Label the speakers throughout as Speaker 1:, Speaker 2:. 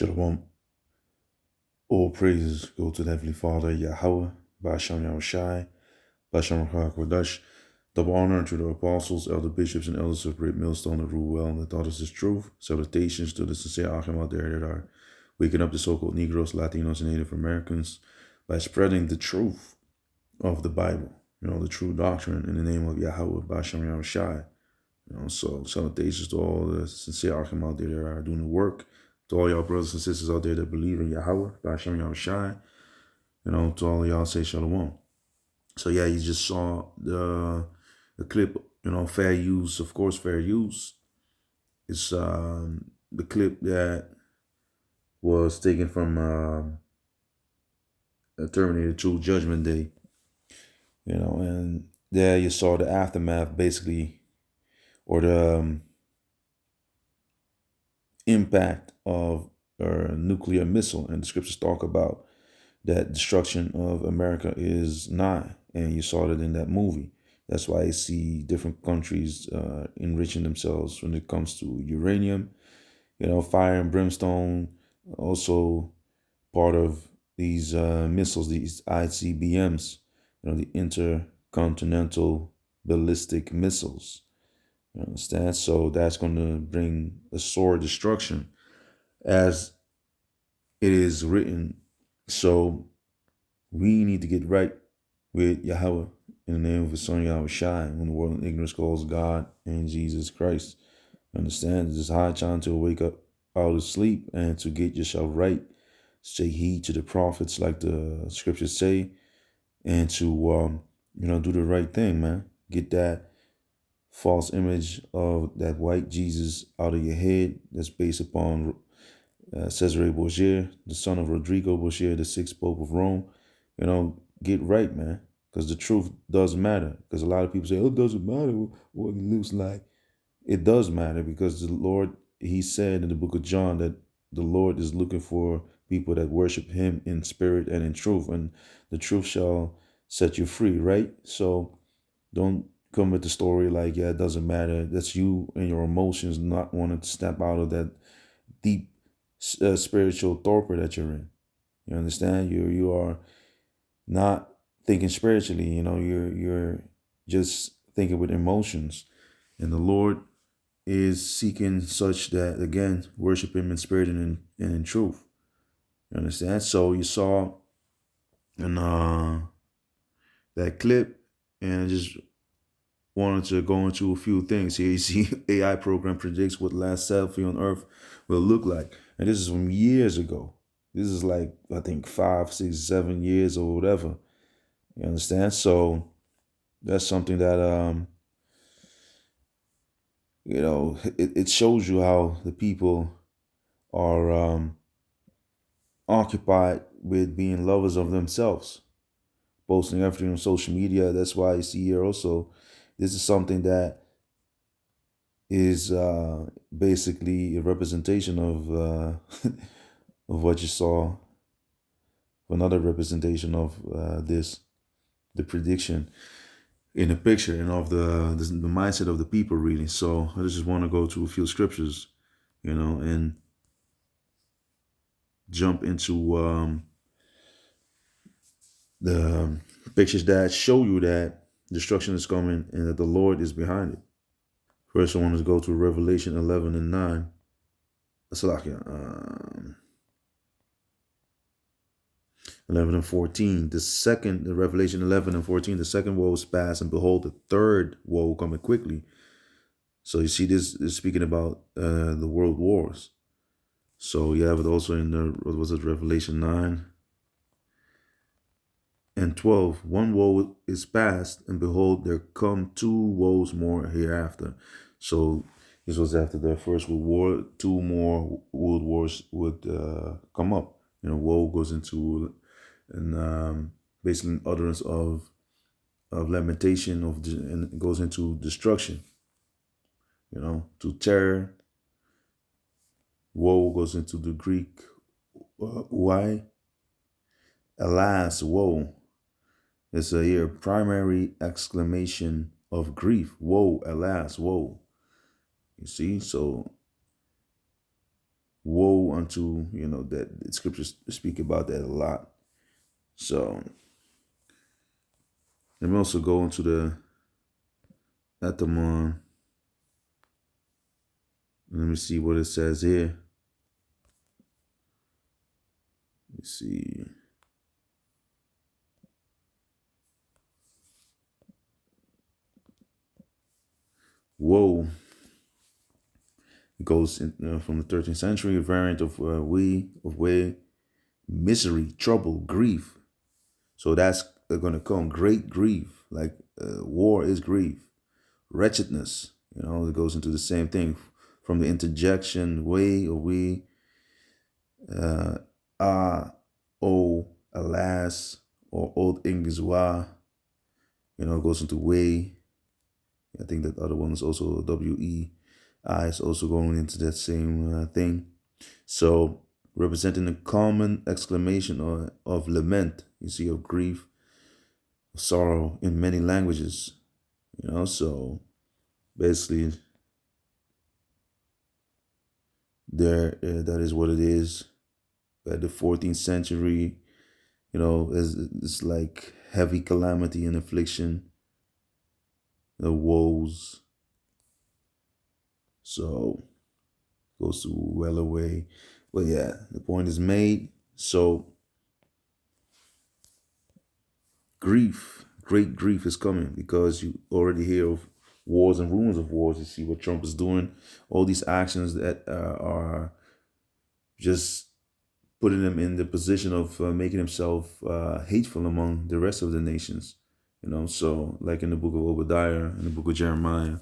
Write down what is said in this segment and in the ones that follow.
Speaker 1: Shalom. All praises go to the Heavenly Father, Yahweh, Ba'ashem Yahushai, Ba'ashem HaKodesh. Double honor to the apostles, elder bishops, and elders of Great Millstone that rule well and that taught us this truth. Salutations to the sincere Achim out there that are waking up the so-called Negroes, Latinos, and Native Americans by spreading the truth of the Bible, the true doctrine in the name of Yahweh, Ba'ashem Yahushai. So salutations to all the sincere Achim out there that are doing the work. To all y'all brothers and sisters out there that believe in Yahweh, Ba'ashem Yahushai, to all of y'all say shalom. So yeah, you just saw the clip, fair use, of course, fair use. It's the clip that was taken from Terminator 2 Judgment Day, and there you saw the aftermath basically, or the impact of a nuclear missile, and the scriptures talk about that destruction of America is nigh, and you saw that in that movie. That's why I see different countries enriching themselves when it comes to uranium, fire and brimstone, also part of these missiles, these ICBMs, the intercontinental ballistic missiles. You understand? So that's going to bring a sore destruction, as it is written. So we need to get right with Yahweh in the name of his son Yahushai, when the world in ignorance calls God and Jesus Christ. Understand? It's high time to wake up out of sleep and to get yourself right. Say heed to the prophets, like the scriptures say, and to do the right thing, man. Get that false image of that white Jesus out of your head that's based upon Cesare Borgia, the son of Rodrigo Borgia, the sixth Pope of Rome. Get right, man, because the truth does matter. Because a lot of people say, oh, it doesn't matter what it looks like. It does matter, because the Lord, he said in the book of John that the Lord is looking for people that worship him in spirit and in truth, and the truth shall set you free, right? So don't come with the story like, yeah, it doesn't matter. That's you and your emotions not wanting to step out of that deep spiritual torpor that you're in. You understand? You are not thinking spiritually. You're just thinking with emotions, and the Lord is seeking such that, again, worship him in spirit and in truth. You understand? So you saw in that clip, and I just wanted to go into a few things here. You see, AI program predicts what last selfie on Earth will look like. And this is from years ago. This is like, I think 5, 6, 7 years or whatever. You understand? So that's something that, it shows you how the people are occupied with being lovers of themselves, posting everything on social media. That's why you see here also, this is something that is basically a representation of of what you saw. Another representation of the prediction in the picture, and of the mindset of the people reading. So I just want to go to a few scriptures, and jump into the pictures that show you that destruction is coming and that the Lord is behind it. First, I want to go to Revelation 11 and 9. 11 and 14. The Revelation 11 and 14, the second woe is past, and behold, the third woe coming quickly. So you see, this is speaking about the world wars. So you have it also in Revelation 9 and 12. One woe is past, and behold, there come 2 woes more hereafter. So this was after the first world war. 2 more world wars would come up. Woe goes into basically an utterance of lamentation, and it goes into destruction. To terror. Woe goes into the Greek why. Alas, woe. It's a primary exclamation of grief. Woe, alas, woe. You see, so woe unto, that the scriptures speak about that a lot. So let me also go into the Atamon. Let me see what it says here. Let's see. Woe. It goes from the 13th century, a variant of way, misery, trouble, grief. So that's going to come. Great grief, like war is grief. Wretchedness, it goes into the same thing. From the interjection, way or we, oh, alas, or Old English wa, it goes into way. I think that other one is also WEI is also going into that same thing. So representing a common exclamation of lament, you see, of grief, of sorrow in many languages, so basically that is what it is. At the 14th century, it's like heavy calamity and affliction, the woes. So goes to well away. But yeah, the point is made. So grief, great grief is coming because you already hear of wars and rumors of wars. You see what Trump is doing, all these actions that are just putting him in the position of making himself hateful among the rest of the nations. So like in the book of Obadiah, in the book of Jeremiah,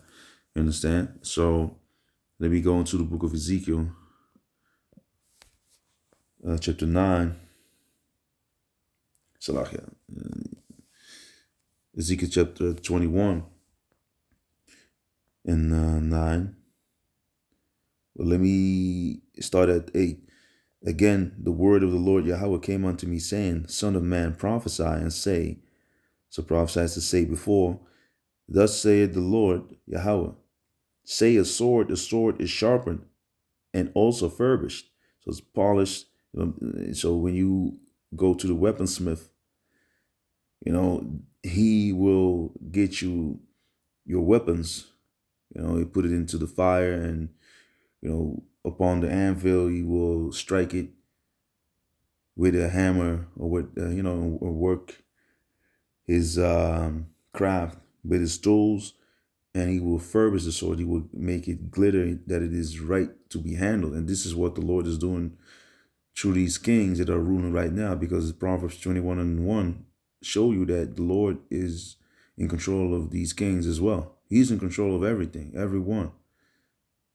Speaker 1: you understand? So let me go into the book of Ezekiel, chapter 9. Salahia. Ezekiel chapter 21 and 9. Well, let me start at 8. Again, the word of the Lord Yahweh came unto me, saying, Son of man, prophesy and say. So prophesy is to say before. Thus saith the Lord Yahweh, say a sword is sharpened and also furbished. So it's polished. So when you go to the weaponsmith, he will get you your weapons. He put it into the fire, and upon the anvil, he will strike it with a hammer, or with or work his craft with his tools, and he will furbish the sword. He will make it glitter that it is right to be handled. And this is what the Lord is doing through these kings that are ruling right now, because Proverbs 21:1 show you that the Lord is in control of these kings as well. He's in control of everything, everyone.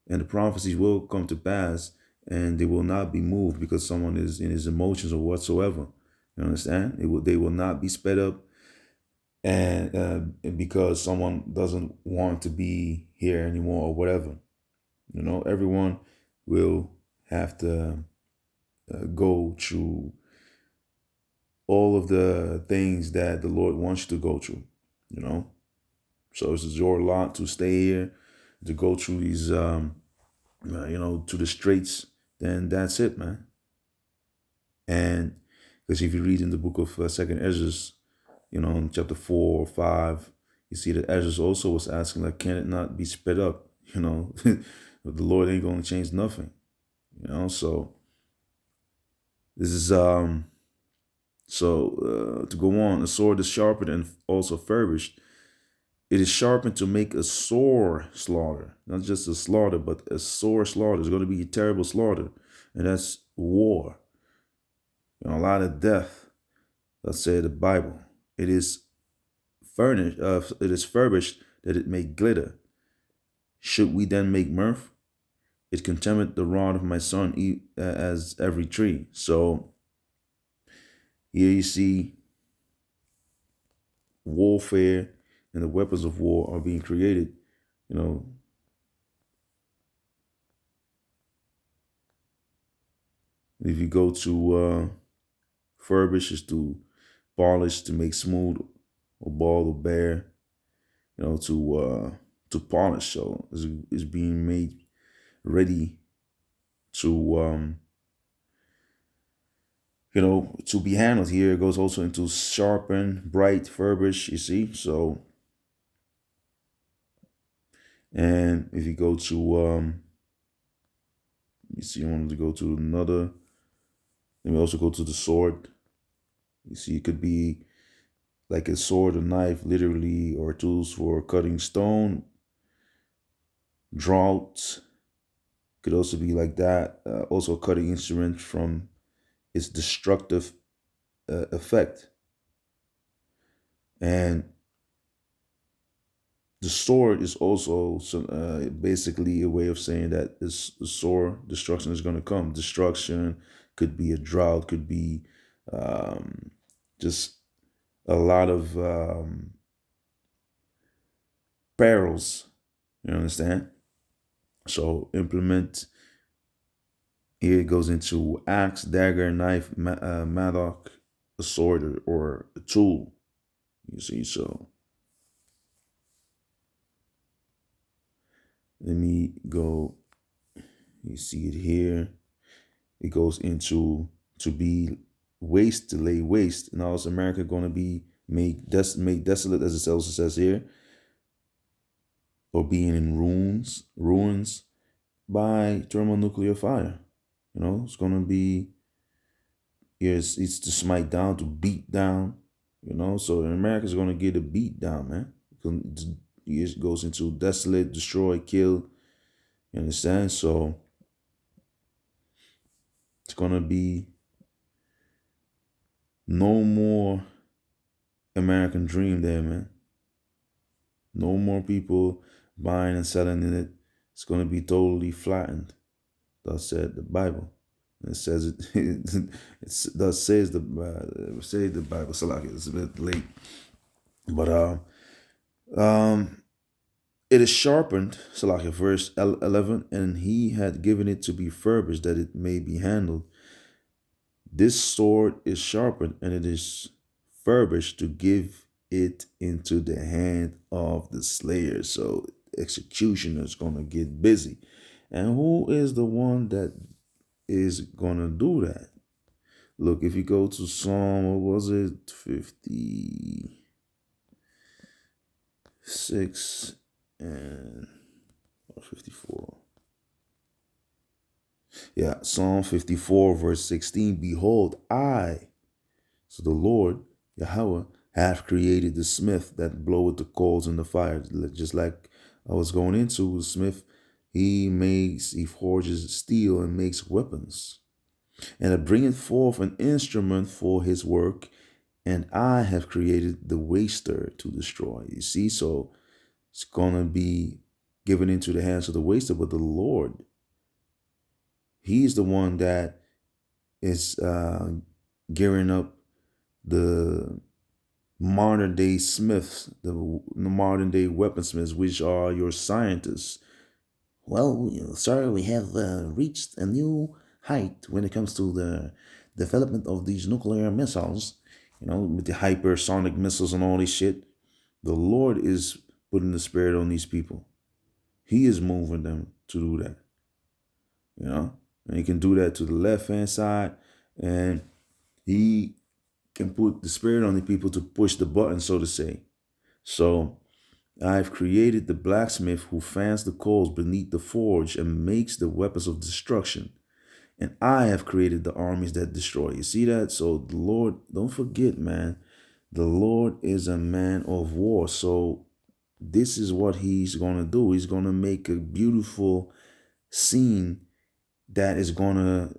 Speaker 1: And the prophecies will come to pass, and they will not be moved because someone is in his emotions or whatsoever. You understand? They will not be sped up, and because someone doesn't want to be here anymore or whatever. Everyone will have to go through all of the things that the Lord wants you to go through. So this is your lot to stay here, to go through these to the straits. Then that's it, man. And because if you read in the book of Second Ezra, in chapter 4 or 5, you see that Ezra also was asking, like, can it not be sped up? The Lord ain't going to change nothing. So this is to go on, a sword is sharpened and also furbished. It is sharpened to make a sore slaughter, not just a slaughter, but a sore slaughter. It's going to be a terrible slaughter, and that's war. A lot of death. Let's say the Bible. It is furnished. It is furbished that it may glitter. Should we then make mirth? It contemneth the rod of my son as every tree. So here you see warfare, and the weapons of war are being created. If you go to furbish, is to polish, to make smooth, or bald, or bare, to polish. So it's being made ready to to be handled. Here it goes also into sharpen, bright, furbish, you see. So, and if you go to you see, I wanted to go to another. Let me also go to the sword. You see, it could be like a sword, a knife, literally, or tools for cutting stone. Drought could also be like that. Also, a cutting instrument from its destructive effect. And the sword is also basically a way of saying that this the sword destruction is going to come. Destruction could be a drought, could be just a lot of perils. You understand? So implement. Here it goes into axe, dagger, knife, mattock, a sword, or a tool. You see, so let me go. You see it here. It goes into to be waste, to lay waste. Now is America going to be made desolate, as it also says here, or being in ruins by thermonuclear fire? It's going to be, yes, it's to smite down, to beat down, So America's going to get a beat down, man. It goes into desolate, destroy, kill. You understand? So it's going to be no more American dream there, man. No more people buying and selling in it. It's going to be totally flattened. Thus said the Bible. It says it. Thus says the Bible. Salaki. It's a bit late, but it is sharpened. Salaki, verse 11, and he had given it to be furbished that it may be handled. This sword is sharpened, and it is furbished to give it into the hand of the slayer. So executioner is going to get busy. And who is the one that is going to do that? Look, if you go to Psalm, what was it? 56 and 54. Yeah, Psalm 54, verse 16. Behold, so the Lord, Yahweh, have created the smith that bloweth the coals in the fire. Just like I was going into, the smith, he forges steel and makes weapons. And it bringeth forth an instrument for his work, and I have created the waster to destroy. You see, so it's going to be given into the hands of the waster, but the Lord, he's the one that is gearing up the modern day smiths, the modern day weaponsmiths, which are your scientists. Well, sir, we have reached a new height when it comes to the development of these nuclear missiles, with the hypersonic missiles and all this shit. The Lord is putting the spirit on these people. He is moving them to do that, and he can do that to the left-hand side, and he can put the spirit on the people to push the button, so to say. So I've created the blacksmith who fans the coals beneath the forge and makes the weapons of destruction. And I have created the armies that destroy. You see that? So the Lord, don't forget, man, the Lord is a man of war. So this is what he's going to do. He's going to make a beautiful scene that is going to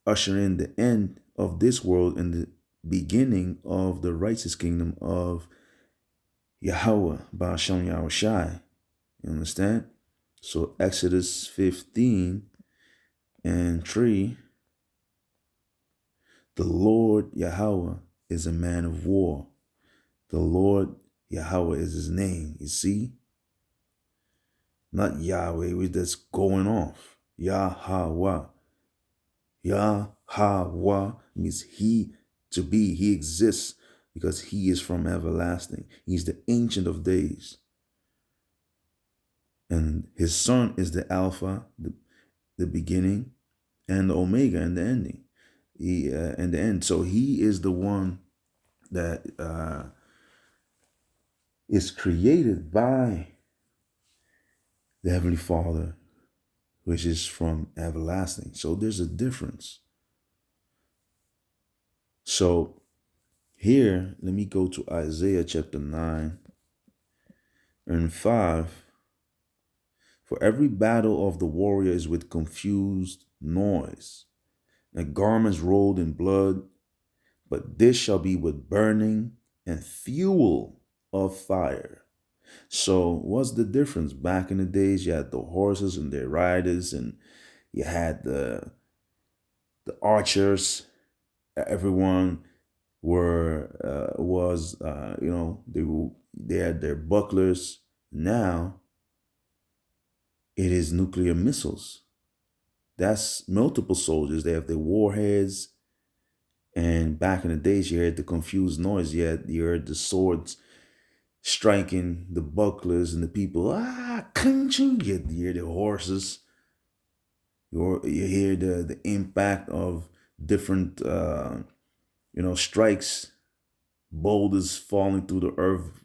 Speaker 1: usher in the end of this world and the beginning of the righteous kingdom of Yahweh, Ba'ashem Yahushai. You understand? So Exodus 15 and 3, the Lord Yahweh is a man of war. The Lord Yahweh is his name, you see? Not Yahweh, that's going off. Yahweh. Yahweh means he to be. He exists because he is from everlasting. He's the Ancient of Days. And his son is the Alpha, the beginning, and the Omega and the ending. And the end. So he is the one that is created by the Heavenly Father, which is from everlasting. So there's a difference. So here, let me go to Isaiah chapter 9 and 5. For every battle of the warrior is with confused noise, and garments rolled in blood, but this shall be with burning and fuel of fire. So what's the difference? Back in the days, you had the horses and their riders, and you had the archers. Everyone was they had their bucklers. Now it is nuclear missiles. That's multiple soldiers. They have their warheads. And back in the days, you heard the confused noise. You heard the swords striking the bucklers and the people. You hear the horses. You hear the impact of different strikes, boulders falling through the earth,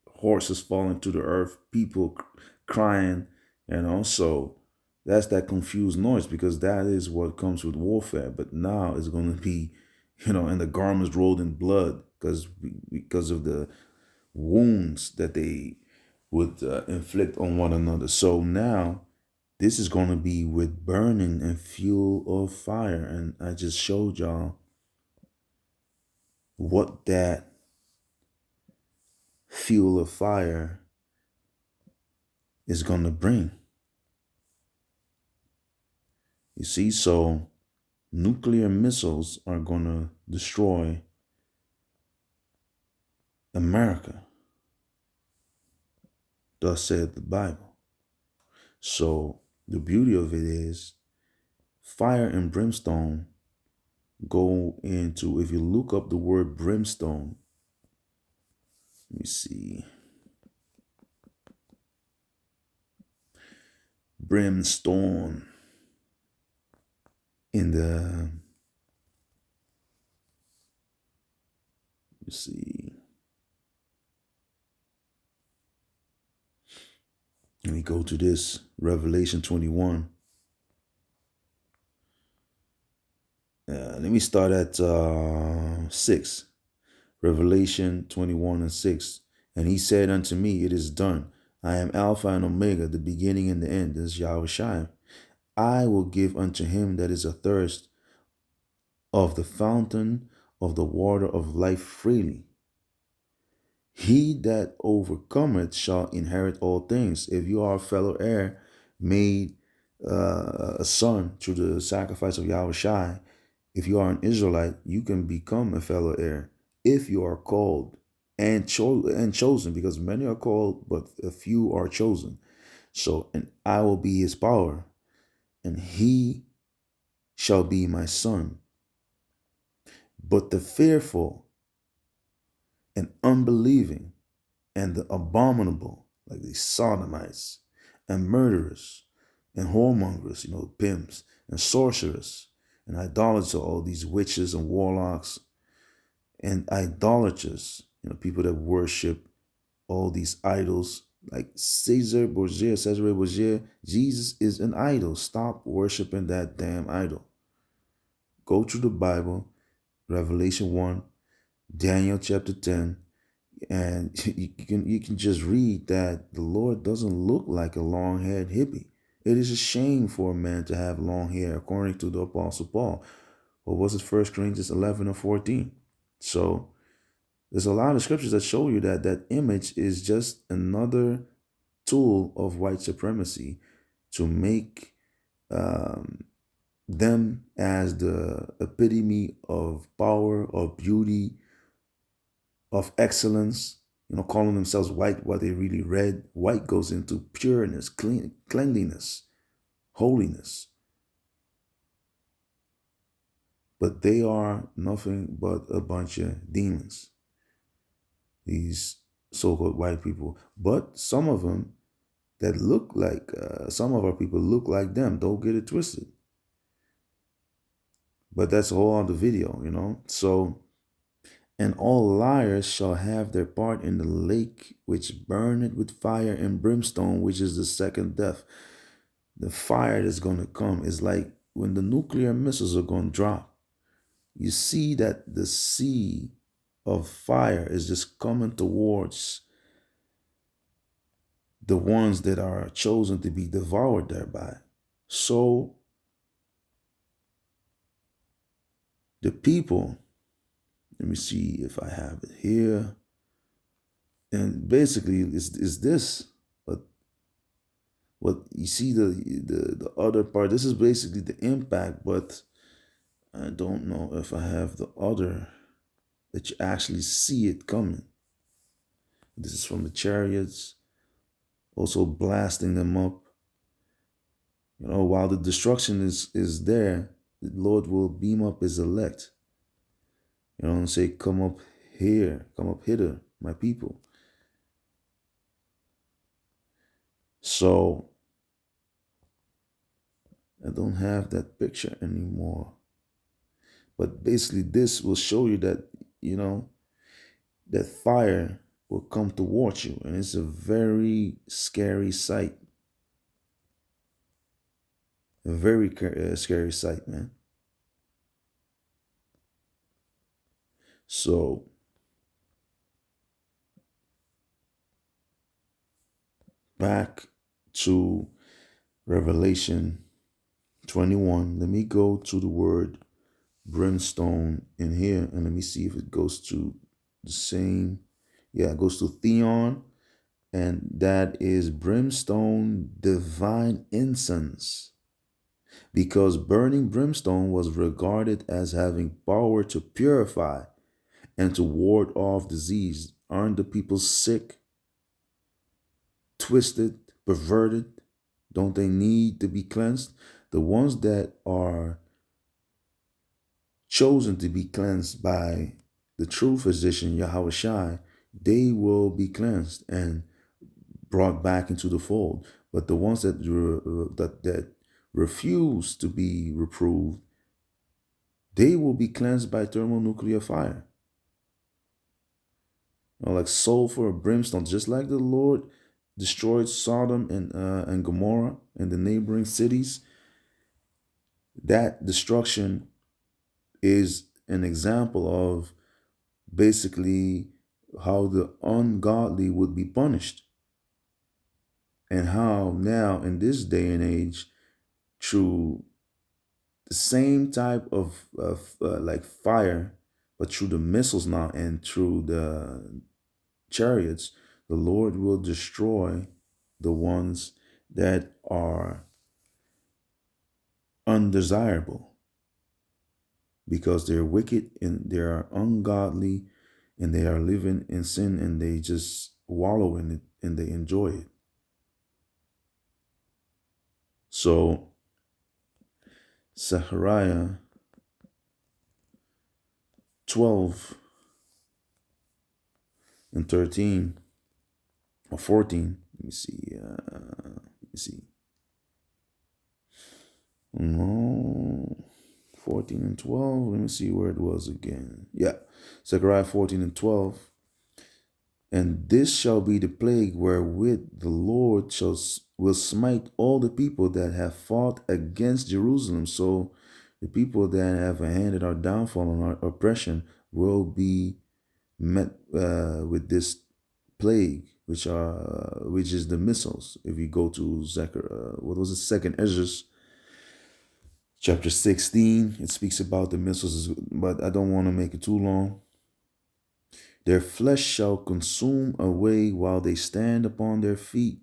Speaker 1: horses falling to the earth, people crying, So that's that confused noise, because that is what comes with warfare. But now it's going to be, and the garments rolled in blood because of the wounds that they would inflict on one another. So now this is going to be with burning and fuel of fire. And I just showed y'all what that fuel of fire is going to bring. You see, so nuclear missiles are going to destroy America. Thus said the Bible. So the beauty of it is fire and brimstone go into, if you look up the word brimstone, let me see. Brimstone in the, let's see. Let me go to this, Revelation 21. Let me start at 6. Revelation 21 and 6. And he said unto me, it is done. I am Alpha and Omega, the beginning and the end. This is Yahweh Shai. I will give unto him that is athirst of the fountain of the water of life freely. He that overcometh shall inherit all things. If you are a fellow heir, made a son through the sacrifice of Yahweh Shai, if you are an Israelite, you can become a fellow heir if you are called and chosen, because many are called, but a few are chosen. So, and I will be his power, and he shall be my son. But the fearful and unbelieving and the abominable, like the sodomites and murderers and whoremongers, pimps and sorcerers and idolaters, all these witches and warlocks and idolaters, people that worship all these idols, like Cesare Borgia, Jesus is an idol. Stop worshiping that damn idol. Go through the Bible, Revelation 1, Daniel chapter 10, and you can just read that the Lord doesn't look like a long-haired hippie. It is a shame for a man to have long hair, according to the Apostle Paul. Or was it 1 Corinthians 11 or 14? So there's a lot of scriptures that show you that that image is just another tool of white supremacy to make them as the epitome of power, of beauty, of excellence, calling themselves white while they really red. White goes into pureness, cleanliness, holiness. But they are nothing but a bunch of demons, these so-called white people. But some of them that look like, some of our people look like them. Don't get it twisted. But that's a whole other video, you know. So, and all liars shall have their part in the lake which burneth with fire and brimstone, which is the second death. The fire that's going to come is like when the nuclear missiles are going to drop. You see that the sea of fire is just coming towards the ones that are chosen to be devoured thereby. So the people, let me see if I have it here. And basically is this, but what you see the other part, this is basically the impact, but I don't know if I have the other that you actually see it coming. This is from the chariots, also blasting them up. You know, while the destruction is there, the Lord will beam up his elect. You know, and say, come up here, come up hither, my people. So I don't have that picture anymore. But basically this will show you that, you know, that fire will come towards you. And it's a very scary sight. A very scary sight, man. So back to Revelation 21. Let me go to the word brimstone in here and let me see if it goes to the same. Yeah, it goes to theon, and that is brimstone, divine incense, because burning brimstone was regarded as having power to purify and to ward off disease. Aren't the people sick, twisted, perverted? Don't they need to be cleansed? The ones that are chosen to be cleansed by the true physician, Yahweh Shai, they will be cleansed and brought back into the fold. But the ones that refuse to be reproved, they will be cleansed by thermonuclear fire. You know, like sulfur, brimstone, just like the Lord destroyed Sodom and Gomorrah and the neighboring cities. That destruction is an example of basically how the ungodly would be punished, and how now in this day and age, through the same type of like fire, but through the missiles now and through the chariots, the Lord will destroy the ones that are undesirable, because they're wicked and they are ungodly and they are living in sin and they just wallow in it and they enjoy it. So Zechariah 12 and 13 or 14. Let me see. No, 14 and 12. Let me see where it was again. Yeah, Zechariah 14 and 12. And this shall be the plague wherewith the Lord will smite all the people that have fought against Jerusalem. So the people that have handed our downfall and our oppression will be met with this plague, which is the missiles. If you go to Zechariah, what was it? Second Ezra, chapter 16, it speaks about the missiles, but I don't want to make it too long. Their flesh shall consume away while they stand upon their feet,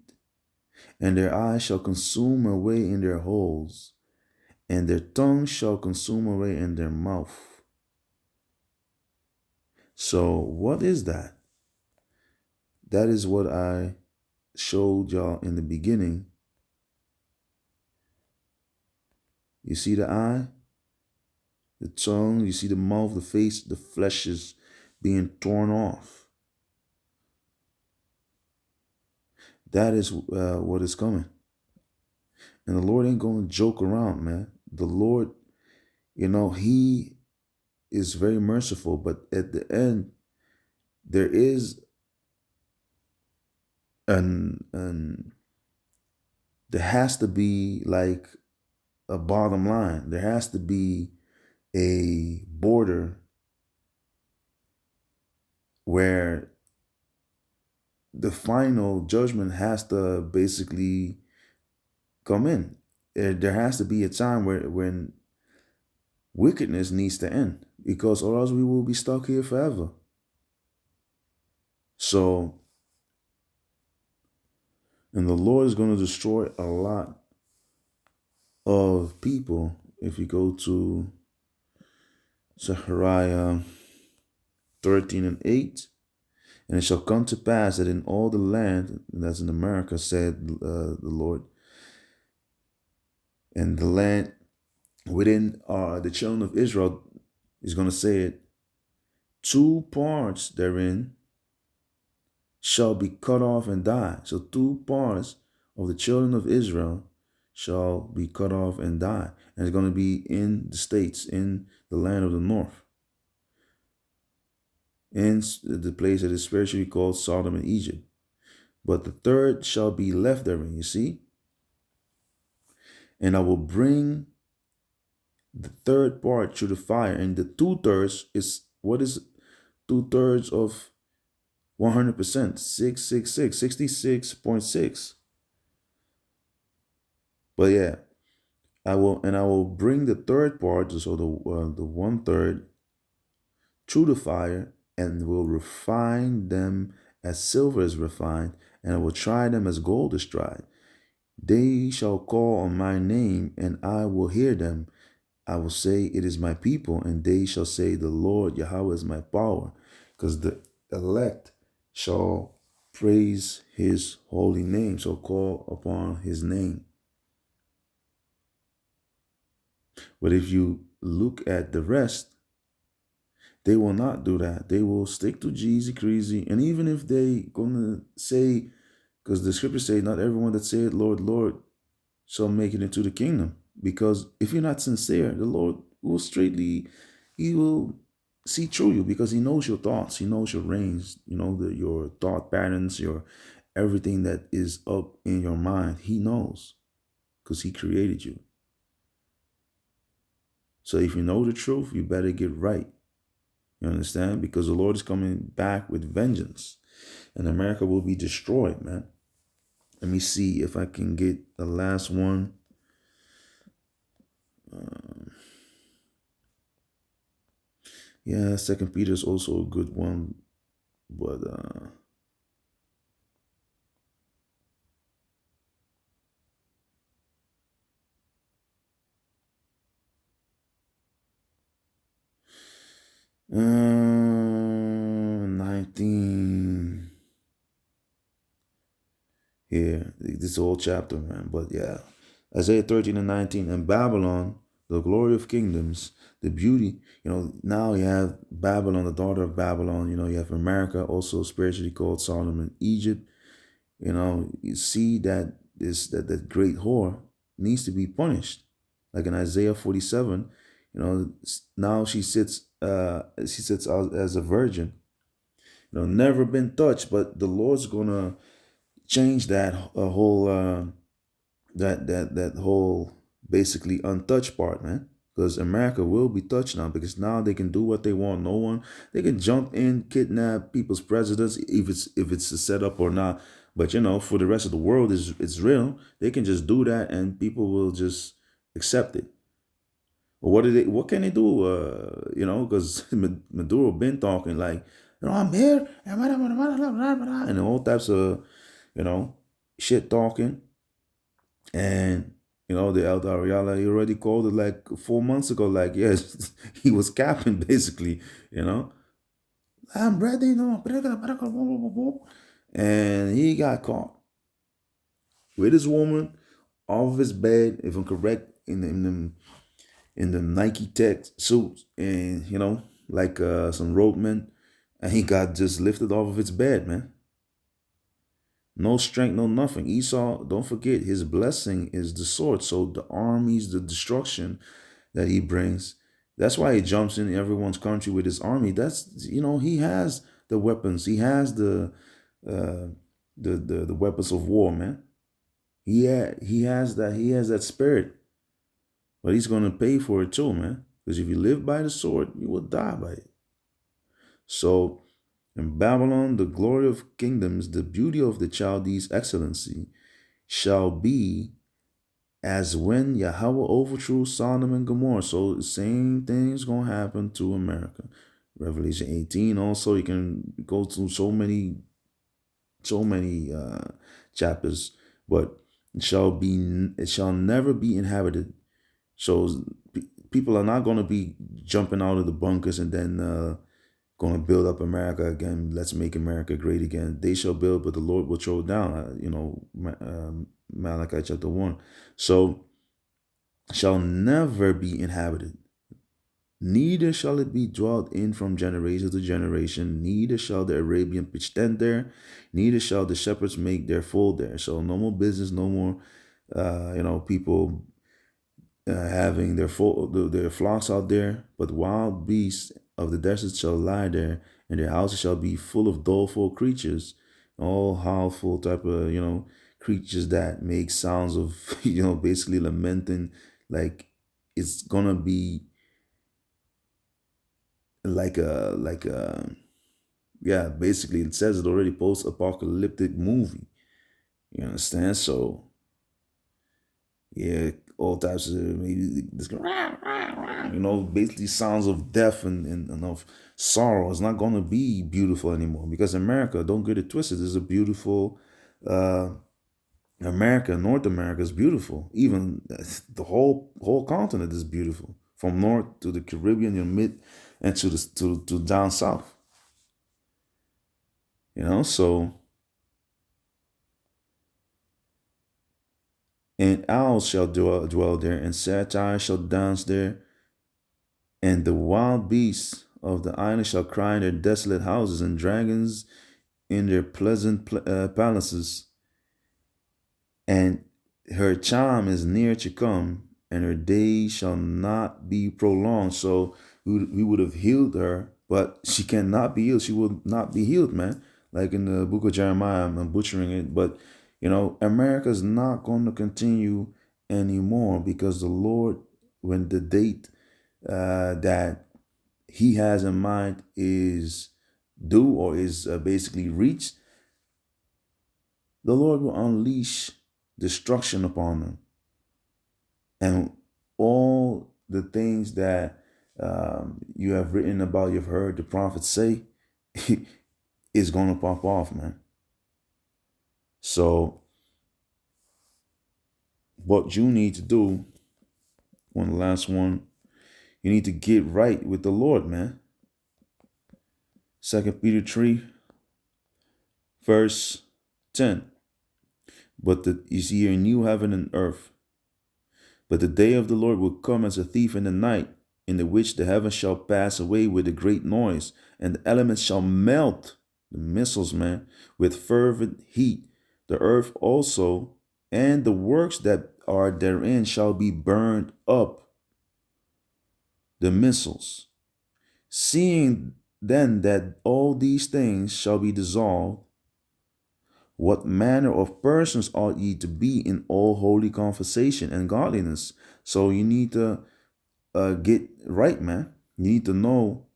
Speaker 1: and their eyes shall consume away in their holes, and their tongue shall consume away in their mouth. So what is that? That is what I showed y'all in the beginning. You see the eye, the tongue, you see the mouth, the face, the flesh is being torn off. That is what is coming. And the Lord ain't going to joke around, man. The Lord he is very merciful, but at the end, there is an there has to be like a bottom line. There has to be a border where the final judgment has to basically come in. There has to be a time when wickedness needs to end, because or else we will be stuck here forever. So, and the Lord is going to destroy a lot of people. If you go to Zechariah 13 and 8, and it shall come to pass that in all the land, and that's in America, said the Lord, and the land within the children of Israel is going to say it, 2 parts therein shall be cut off and die. So 2 parts of the children of Israel shall be cut off and die. And it's going to be in the states, in the land of the north, in the place that is spiritually called Sodom and Egypt. But the third shall be left therein, you see. And I will bring the third part through the fire. And the 2/3 is, what is 2/3 of 100%? 666, 66.6. But yeah, I will bring the third part, so the 1/3, through the fire, and will refine them as silver is refined, and I will try them as gold is tried. They shall call on my name, and I will hear them. I will say, it is my people, and they shall say, the Lord Yahweh is my power, because the elect shall praise his holy name, shall call upon his name. But if you look at the rest, they will not do that. They will stick to Jeezy Creasy. And even if they gonna say, because the scriptures say, not everyone that saith, Lord, Lord, shall make it into the kingdom. Because if you're not sincere, the Lord will he will see through you, because he knows your thoughts. He knows your reins, your thought patterns, your everything that is up in your mind. He knows, because he created you. So if you know the truth, you better get right. You understand? Because the Lord is coming back with vengeance, and America will be destroyed, man. Let me see if I can get the last one. Yeah, 2 Peter is also a good one, but 19. Here, this whole chapter, man. But yeah, Isaiah 13 and 19. And Babylon, the glory of kingdoms, the beauty. Now you have Babylon, the daughter of Babylon. You have America, also spiritually called Sodom and Egypt. You see that that great whore needs to be punished. Like in Isaiah 47, now she sits out as a virgin, never been touched, but the Lord's gonna change that whole that whole basically untouched part, man. Because America will be touched now, because now they can do what they want. No one, they can jump in, kidnap people's presidents, if it's a setup or not. But for the rest of the world, it's real. They can just do that, and people will just accept it. But what can they do? Because Maduro been talking like, I'm here, and all types of, shit talking. And the El Ariala, he already called it like 4 months ago. Like, yes, he was capping basically. I'm ready, and he got caught with his woman off of his bed, if I'm correct, in the Nike Tech suit, and like some roadman, and he got just lifted off of his bed, man. No strength, no nothing. Esau, don't forget, his blessing is the sword. So the armies, the destruction that he brings, That's why he jumps in everyone's country with his army. That's, he has the weapons. He has uh, the weapons of war, man. He has that spirit, but he's gonna pay for it too, man. Because if you live by the sword, you will die by it. So in Babylon, the glory of kingdoms, the beauty of the Chaldees' excellency, shall be as when Yahweh overthrew Sodom and Gomorrah. So the same thing's gonna happen to America. Revelation 18. Also, you can go through so many chapters, but it shall never be inhabited. So people are not gonna be jumping out of the bunkers and then going to build up America again. Let's make America great again. They shall build, but the Lord will throw down. Malachi chapter 1. So shall never be inhabited. Neither shall it be dwelt in from generation to generation. Neither shall the Arabian pitch tent there. Neither shall the shepherds make their fold there. So no more business, no more, people having their flocks out there. But wild beasts of the desert shall lie there, and their houses shall be full of doleful creatures, all howlful type of creatures that make sounds of basically lamenting. Like it's gonna be like a yeah, basically it says it already, post-apocalyptic movie. You understand? So yeah, all types of maybe this basically sounds of death and of sorrow. It's not gonna be beautiful anymore, because America, don't get it twisted, is a beautiful America. North America is beautiful. Even the whole continent is beautiful, from north to the Caribbean, mid, and to down south. So, and owls shall dwell there, and satyrs shall dance there, and the wild beasts of the island shall cry in their desolate houses, and dragons in their pleasant palaces. And her time is near to come, and her days shall not be prolonged. So we would have healed her, but she cannot be healed. She will not be healed, man. Like in the book of Jeremiah, I'm butchering it, but America's not going to continue anymore, because the Lord, when the date that He has in mind is due, or is basically reached, the Lord will unleash destruction upon them. And all the things that you have written about, you've heard the prophets say, is going to pop off, man. So what you need to do, the last one, you need to get right with the Lord, man. 2 Peter 3, verse 10. But you see a new heaven and earth. But the day of the Lord will come as a thief in the night, in the which the heavens shall pass away with a great noise, and the elements shall melt, the missiles, man, with fervent heat. The earth also and the works that are therein shall be burned up. The missiles. Seeing then that all these things shall be dissolved, what manner of persons ought ye to be in all holy conversation and godliness? So you need to get right, man. You need to know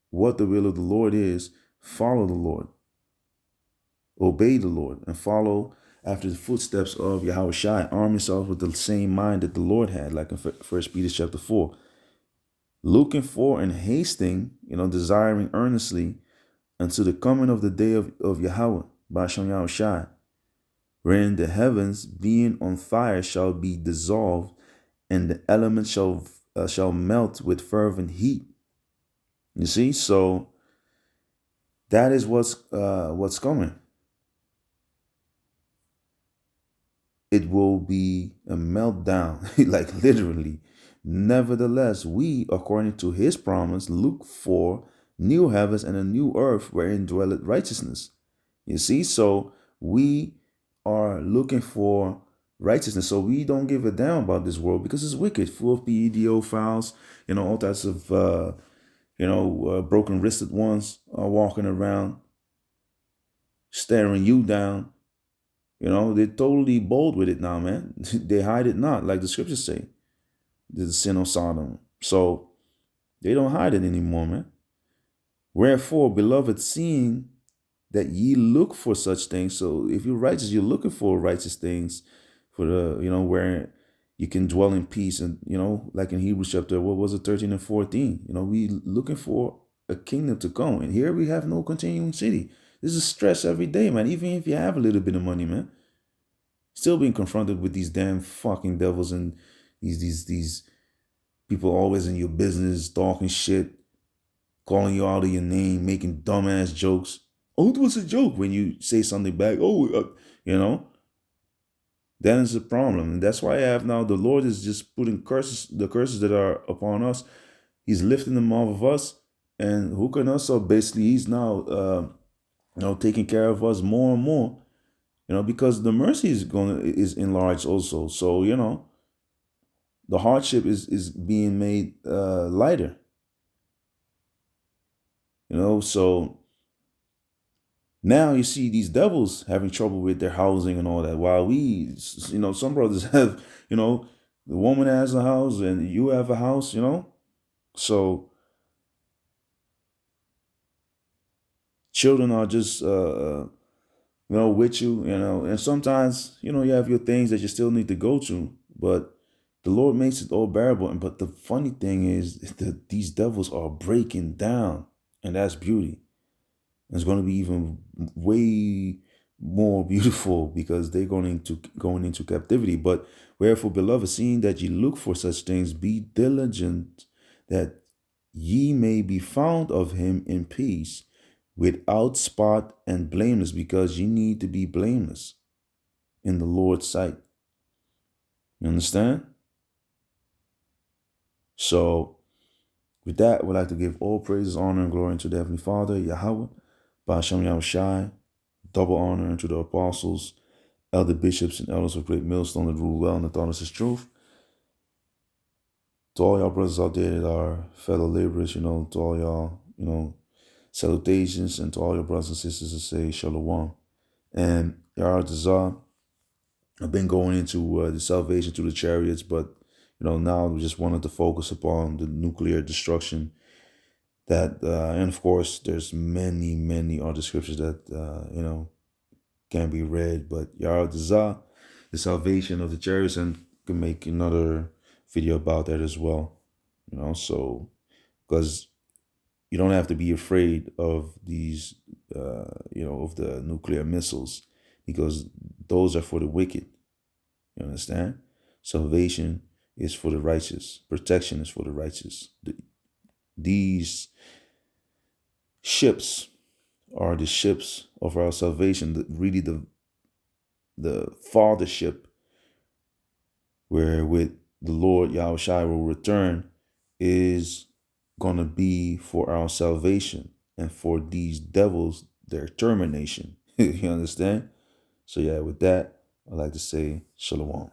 Speaker 1: what the will of the Lord is. Follow the Lord. Obey the Lord, and follow after the footsteps of Yahweh Shai. Arm yourself with the same mind that the Lord had, like in 1 Peter chapter 4. Looking for and hasting, desiring earnestly unto the coming of the day of Yahweh, Ba'ashem Yahweh Shai, wherein the heavens being on fire shall be dissolved, and the elements shall melt with fervent heat. You see, so that is what's coming. It will be a meltdown, like literally. Nevertheless, we, according to His promise, look for new heavens and a new earth wherein dwelleth righteousness. You see, so we are looking for righteousness. So we don't give a damn about this world because it's wicked, full of pedophiles, all types of, broken wristed ones are walking around, staring you down. They're totally bold with it now, man. They hide it not, like the scriptures say, the sin of Sodom. So they don't hide it anymore, man. Wherefore, beloved, seeing that ye look for such things. So if you're righteous, you're looking for righteous things for the, where you can dwell in peace. And, like in Hebrews chapter, what was it, 13 and 14? We looking for a kingdom to come. And here we have no continuing city. This is stress every day, man. Even if you have a little bit of money, man. Still being confronted with these damn fucking devils and these people always in your business, talking shit, calling you out of your name, making dumbass jokes. Oh, it was a joke when you say something back. That is a problem. And that's why I have now, the Lord is just putting the curses that are upon us. He's lifting them off of us and hooking us up. Basically, he's now, taking care of us more and more, because the mercy is enlarged also. So, the hardship is being made lighter. So now you see these devils having trouble with their housing and all that. While we, some brothers have, the woman has a house and you have a house, So children are just, with you, and sometimes, you have your things that you still need to go to, but the Lord makes it all bearable. But the funny thing is that these devils are breaking down, and that's beauty. It's going to be even way more beautiful because they're going into captivity. But wherefore, beloved, seeing that ye look for such things, be diligent that ye may be found of him in peace, without spot and blameless, because ye need to be blameless in the Lord's sight. You understand? So with that, we'd like to give all praises, honor, and glory to the Heavenly Father, Yahweh, Ba'ashem Yahushai, double honor unto the apostles, elder bishops, and elders of Great Millstone that rule well in the thought of his truth. To all y'all brothers out there that are fellow laborers, to all y'all, salutations, and to all your brothers and sisters to say shalom. And Yahweh Dazah, I've been going into the salvation through the chariots, but now we just wanted to focus upon the nuclear destruction. That and of course, there's many other scriptures that can be read. But Yahweh Dazah, the salvation of the chariots, and can make another video about that as well. So because you don't have to be afraid of these, of the nuclear missiles, because those are for the wicked. You understand? Salvation is for the righteous. Protection is for the righteous. These ships are the ships of our salvation. Really, the fathership, wherewith the Lord Yahushua will return, is gonna be for our salvation and for these devils, their termination. You understand? So yeah, with that, I'd like to say shalom.